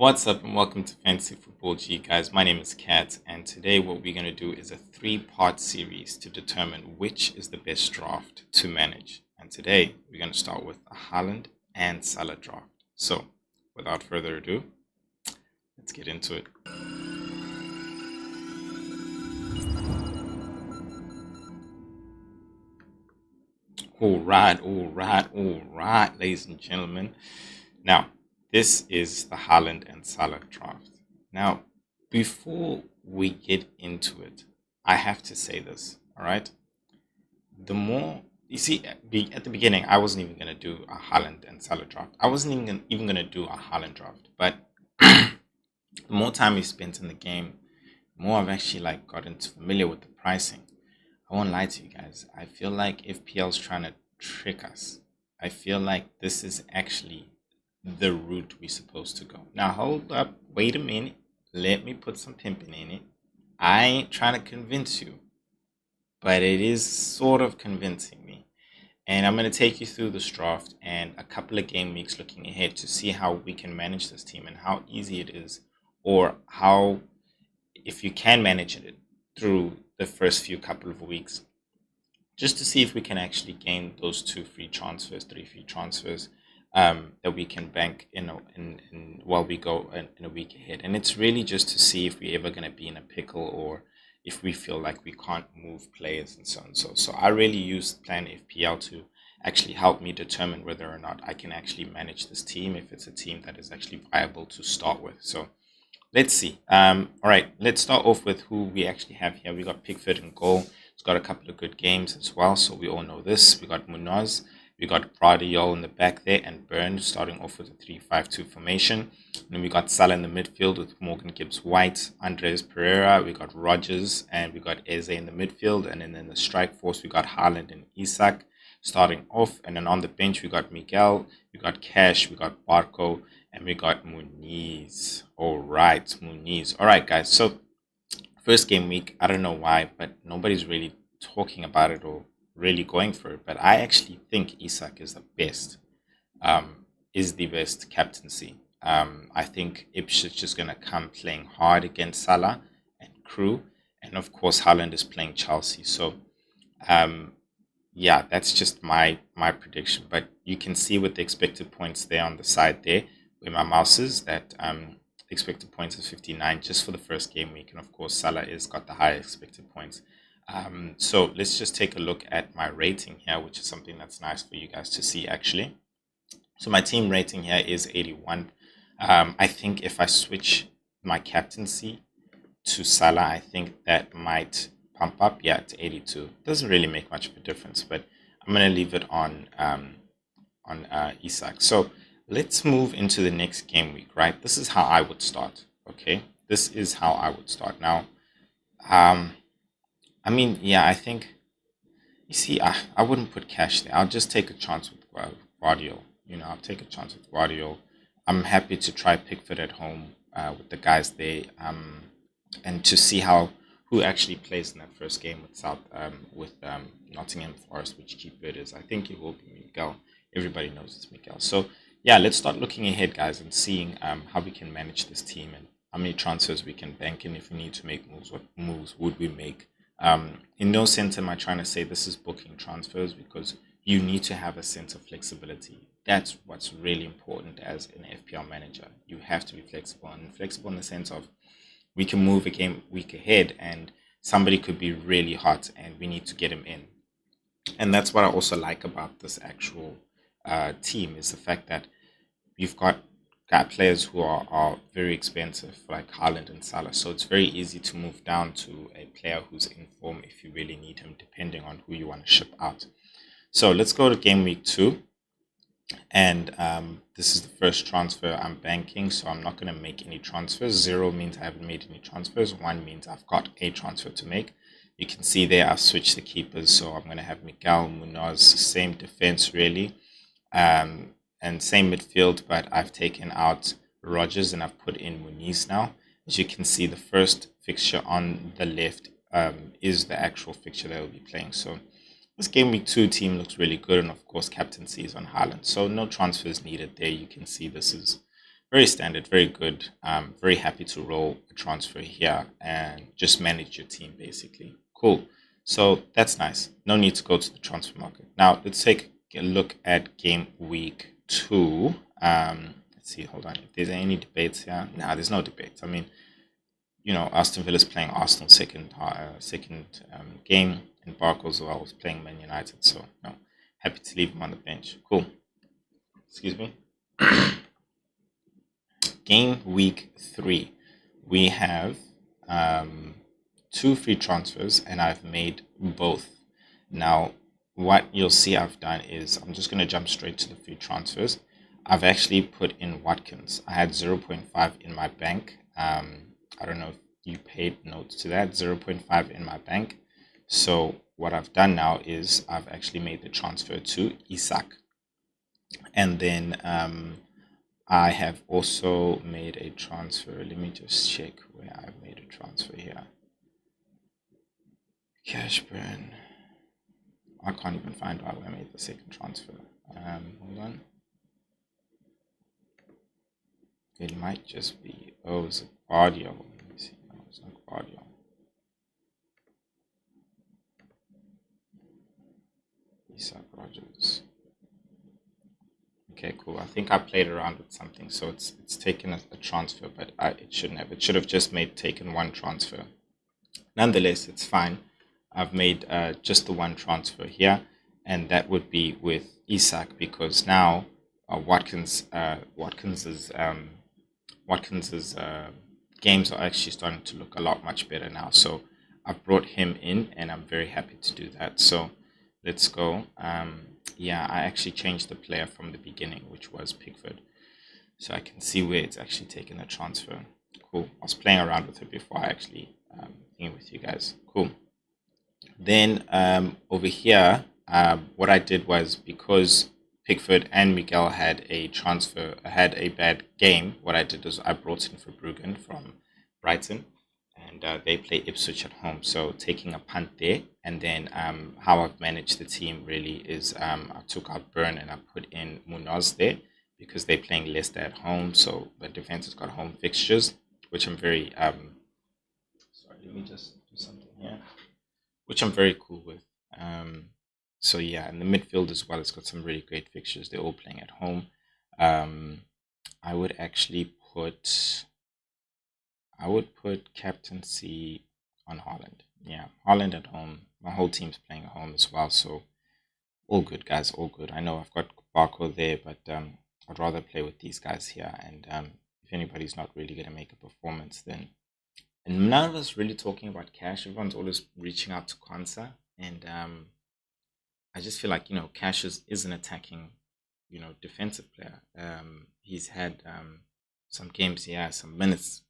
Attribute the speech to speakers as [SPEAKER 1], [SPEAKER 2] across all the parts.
[SPEAKER 1] What's up and welcome to Fantasy Football G, guys. My name is Kat, and today what we're going to do is a three-part series to determine which is the best draft to manage. And today we're going to start with a Haaland and Salah draft. So, without further ado, let's get into it. All right, ladies and gentlemen. Now, this is the Haaland and Salah draft. Now, before we get into it, I have to say this, all right? The more, you see, at the beginning, I wasn't even going to do a Haaland and Salah draft. I wasn't even going to do a Haaland draft. But the more time we spent in the game, the more I've actually gotten familiar with the pricing. I won't lie to you guys. I feel like FPL's trying to trick us. I feel like this is actually the route we're supposed to go. Now, hold up. Wait a minute. Let me put some pimping in it. I ain't trying to convince you, but it is sort of convincing me. And I'm going to take you through this draft and a couple of game weeks looking ahead to see how we can manage this team and how easy it is, or how, if you can manage it through the first few couple of weeks, just to see if we can actually gain those three free transfers that we can bank in while we go in a week ahead. And it's really just to see if we're ever going to be in a pickle, or if we feel like we can't move players and so on. So I really use Plan FPL to actually help me determine whether or not I can actually manage this team, if it's a team that is actually viable to start with. So let's see. All right, let's start off with who we actually have here. We got Pickford in goal. He's got a couple of good games as well, so we all know this. We got Munoz. We got Guardiola in the back there, and Burns starting off with a 3-5-2 formation. And then we got Salah in the midfield with Morgan Gibbs-White, Andres Pereira. We got Rogers, and we got Eze in the midfield. And then in the strike force, we got Haaland and Isak starting off. And then on the bench, we got Miguel, we got Cash, we got Barco, and we got Muniz. All right, Muniz. All right, guys. So first game week, I don't know why, but nobody's really talking about it or really going for it. But I actually think Isak is the best captaincy. I think Ipswich is going to come playing hard against Salah and crew. And of course, Haaland is playing Chelsea. So, yeah, that's just my prediction. But you can see with the expected points there on the side there, where my mouse is, that expected points is 59 just for the first game week. And of course, Salah is got the higher expected points. So let's just take a look at my rating here, which is something that's nice for you guys to see actually. So my team rating here is 81. I think if I switch my captaincy to Salah, I think that might pump up. Yeah, to 82. Doesn't really make much of a difference, but I'm gonna leave it on Isak. So let's move into the next game week, right? This is how I would start. Okay, this is how I would start. Now, I mean, yeah, I think, you see, I wouldn't put Cash there. I'll just take a chance with Guardiola. I'll take a chance with Guardiola. I'm happy to try Pickford at home with the guys there, and to see who actually plays in that first game with Nottingham Forest, which keeper it is. I think it will be Miguel. Everybody knows it's Miguel. So yeah, let's start looking ahead, guys, and seeing how we can manage this team and how many transfers we can bank in. If we need to make moves, what moves would we make? In no sense am I trying to say this is booking transfers, because you need to have a sense of flexibility. That's what's really important as an FPL manager. You have to be flexible, and flexible in the sense of we can move a game week ahead and somebody could be really hot and we need to get him in. And that's what I also like about this actual team, is the fact that you've got players who are very expensive, like Haaland and Salah. So it's very easy to move down to a player who's in form if you really need him, depending on who you want to ship out. So let's go to game week 2. And this is the first transfer I'm banking, so I'm not going to make any transfers. 0 means I haven't made any transfers. 1 means I've got a transfer to make. You can see there I've switched the keepers, so I'm going to have Miguel, Munoz, same defense really. And same midfield, but I've taken out Rogers and I've put in Muniz now. As you can see, the first fixture on the left is the actual fixture that will be playing. So this game week 2 team looks really good, and of course captaincy is on Haaland. So no transfers needed there. You can see this is very standard, very good. Very happy to roll a transfer here and just manage your team basically. Cool. So that's nice. No need to go to the transfer market. Now let's take a look at game week 2. Let's see. Hold on. If there's any debates here, nah, there's no debates. I mean, Aston Villa's playing Arsenal second game, and Barco's well was playing Man United. So no, happy to leave him on the bench. Cool. Excuse me. Game week 3, we have 2 free transfers, and I've made both. Now, what you'll see I've done is I'm just going to jump straight to the free transfers. I've actually put in Watkins. I had 0.5 in my bank. I don't know if you paid notes to that. 0.5 in my bank. So what I've done now is I've actually made the transfer to Isak. And then I have also made a transfer. Let me just check where I've made a transfer here. Cash burn. I can't even find out where I made the second transfer. Hold on. It might just be, it's a Guardio. Let me see. No, it's not Guardio. Isak Rogers. Okay, cool. I think I played around with something, so it's taken a transfer, but it shouldn't have. It should have just taken one transfer. Nonetheless, it's fine. I've made just the one transfer here, and that would be with Isak, because now Watkins's games are actually starting to look a lot much better now. So I've brought him in, and I'm very happy to do that. So let's go. Yeah, I actually changed the player from the beginning, which was Pickford. So I can see where it's actually taken a transfer. Cool. I was playing around with it before I actually thinking with you guys. Cool. Then over here, what I did was, because Pickford and Miguel had a bad game, what I did was I brought in Verbruggen from Brighton, and they play Ipswich at home. So taking a punt there, and then how I've managed the team really is I took out Burn and I put in Munoz there, because they're playing Leicester at home. So the defense has got home fixtures, which I'm very sorry, let me just do something here, which I'm very cool with. So yeah, and the midfield as well, it's got some really great fixtures. They're all playing at home. I would actually put captaincy on Haaland. Yeah, Haaland at home. My whole team's playing at home as well, so all good, guys. All good. I know I've got Barco there, but I'd rather play with these guys here. And if anybody's not really going to make a performance, then, and none of us really talking about Cash. Everyone's always reaching out to Kwanzaa, and I just feel like Cash is an attacking, defensive player. He's had some games, yeah, some minutes,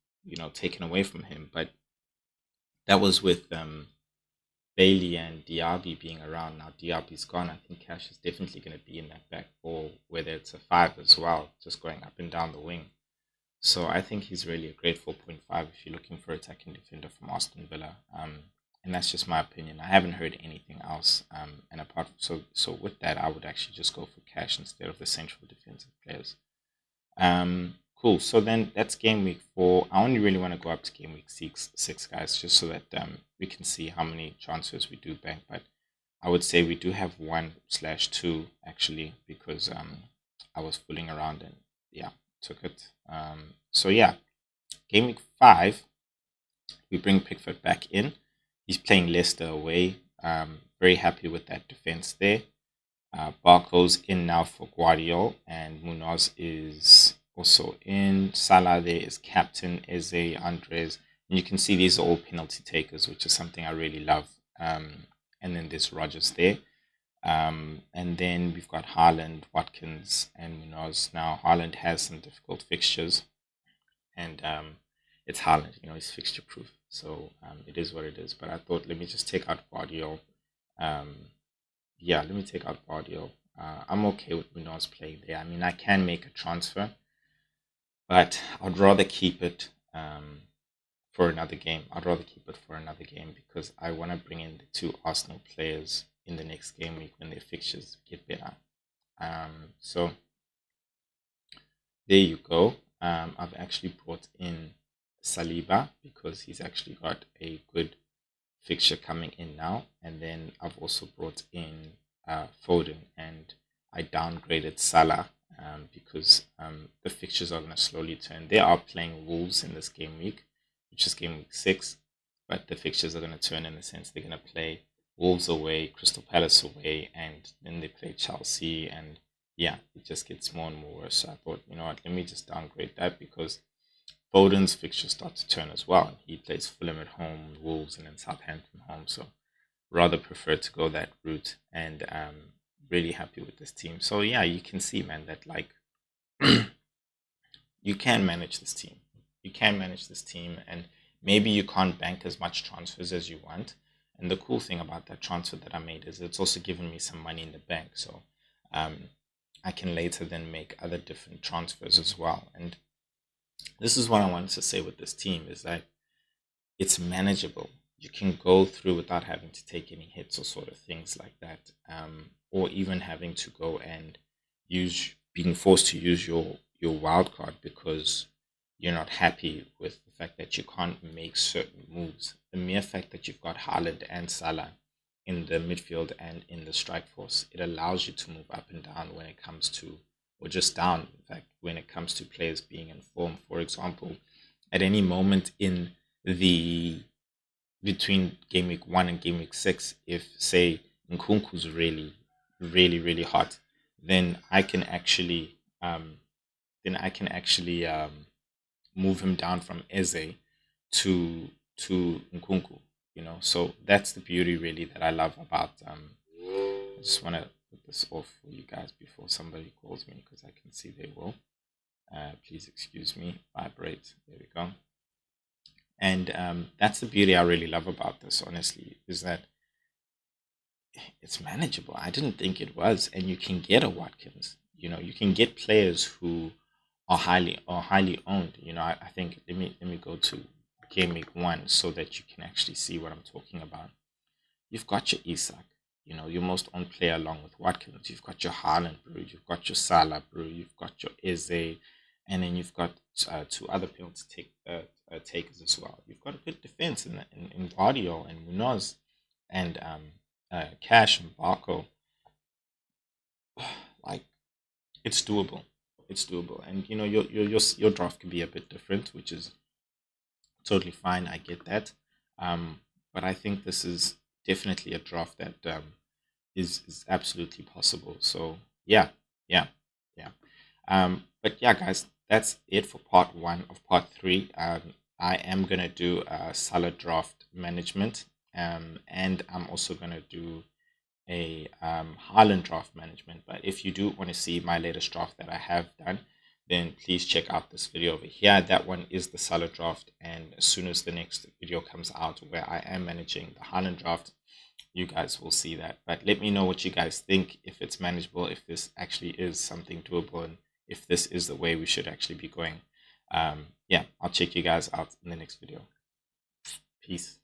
[SPEAKER 1] taken away from him, but that was with Bailey and Diaby being around. Now Diaby's gone. I think Cash is definitely going to be in that back four, whether it's a 5 as well, just going up and down the wing. So I think he's really a great 4.5 if you're looking for attacking defender from Aston Villa. And that's just my opinion. I haven't heard anything else. And apart from, so with that, I would actually just go for Cash instead of the central defensive players. Cool. So then that's game week 4. I only really want to go up to game week six, guys, just so that we can see how many transfers we do bank. But I would say we do have 1/2 actually, because I was fooling around and yeah, took it. So yeah, game week 5, we bring Pickford back in. He's playing Leicester away. Very happy with that defense there. Barco's in now for Guardiola, and Munoz is also in. Salah there is captain, Eze, Andres. And you can see these are all penalty takers, which is something I really love. And then there's Rogers there. And then we've got Haaland, Watkins, and Munoz. Now, Haaland has some difficult fixtures, and it's Haaland, he's fixture proof. So it is what it is. But I thought, let me just take out Guardiola. Yeah, let me take out Guardiola. I'm okay with Munoz playing there. I mean, I can make a transfer, but I'd rather keep it for another game. Because I want to bring in the 2 Arsenal players in the next game week when their fixtures get better. So there you go. I've actually brought in Saliba because he's actually got a good fixture coming in now. And then I've also brought in Foden, and I downgraded Salah because the fixtures are going to slowly turn. They are playing Wolves in this game week, which is game week 6, but the fixtures are going to turn in the sense they're going to play Wolves away, Crystal Palace away, and then they play Chelsea. And yeah, it just gets more and more worse. So I thought, you know what, let me just downgrade that because Foden's fixtures start to turn as well. He plays Fulham at home, Wolves, and then Southampton home. So rather prefer to go that route, and really happy with this team. So yeah, you can see, man, that like you can manage this team. You can manage this team, and maybe you can't bank as much transfers as you want. And the cool thing about that transfer that I made is it's also given me some money in the bank. So um, I can later then make other different transfers as well. And this is what I wanted to say with this team is that it's manageable. You can go through without having to take any hits or sort of things like that, or even having to go and being forced to use your wild card because you're not happy with the fact that you can't make certain moves. The mere fact that you've got Haaland and Salah in the midfield and in the strike force, it allows you to move up and down when it comes to, or just down, in fact, when it comes to players being in form. For example, at any moment in the between game week 1 and game week 6, if say Nkunku's really hot, then I can actually move him down from Eze to Nkunku. You know, so that's the beauty really that I love about. I just want to put this off for you guys before somebody calls me because I can see they will. Please excuse me. Vibrate. There we go. And that's the beauty I really love about this, honestly, is that it's manageable. I didn't think it was, and you can get a Watkins. You know, you can get players who are highly owned. You know, I think let me go to game week 1 so that you can actually see what I'm talking about. You've got your Isak, you know, your most owned player along with Watkins. You've got your Haaland, bro. You've got your Salah, bro. You've got your Eze, and then you've got two other people to takers as well. You've got a good defense in Guardiola and Munoz and Cash and Barco. Like it's doable. It's doable, and you know your draft can be a bit different, which is totally fine. I get that, but I think this is definitely a draft that is absolutely possible. So yeah, yeah, yeah. But yeah, guys, that's it for part 1 of part 3. I am gonna do a Salah draft management, and I'm also gonna do a Haaland draft management. But if you do want to see my latest draft that I have done, then please check out this video over here. That one is the Salah draft, and as soon as the next video comes out where I am managing the Haaland draft, you guys will see that. But let me know what you guys think, if it's manageable, if this actually is something doable, and if this is the way we should actually be going. Yeah, I'll check you guys out in the next video. Peace.